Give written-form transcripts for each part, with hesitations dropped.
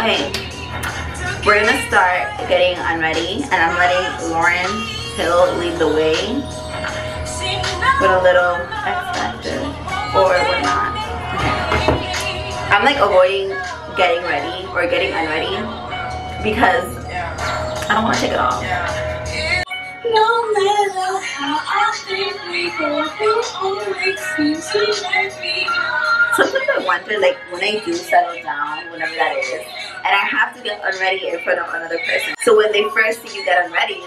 Okay, we're gonna start getting unready, and I'm letting Lauren Hill lead the way with a little X Factor, or whatnot. Okay. I'm like avoiding getting ready or getting unready because I don't want to take it off. No matter how I think we go, you always seem to let me go. Sometimes I wonder, like, when I do settle down, whenever that is, and I have to get unready in front of another person. So when they first see you get unready,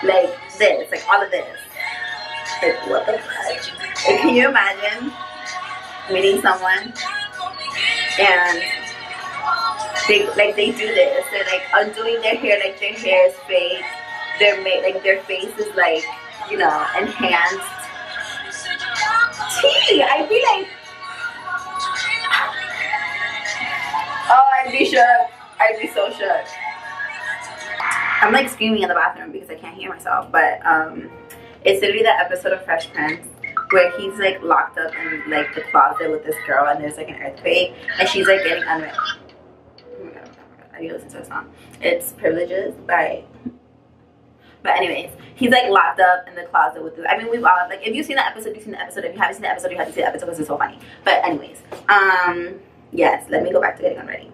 like this, like all of this, like what the fuck? Like, can you imagine meeting someone and they do this? They're like undoing their hair, like their hair is fake. They're made like their face is like, you know, enhanced. I'd be like, oh, I'd be shook. I'd be so shook. I'm like screaming in the bathroom because I can't hear myself. But it's literally that episode of Fresh Prince where he's like locked up in like the closet with this girl, and there's like an earthquake, and she's like getting unready. Oh my god, I need to listen to a song. It's Privileges by. But anyways, he's like locked up in the closet with this. I mean, we've all, like, if you've seen the episode, you've seen the episode. If you haven't seen the episode, you have to see the episode because it's so funny. But anyways, yes, let me go back to getting unready.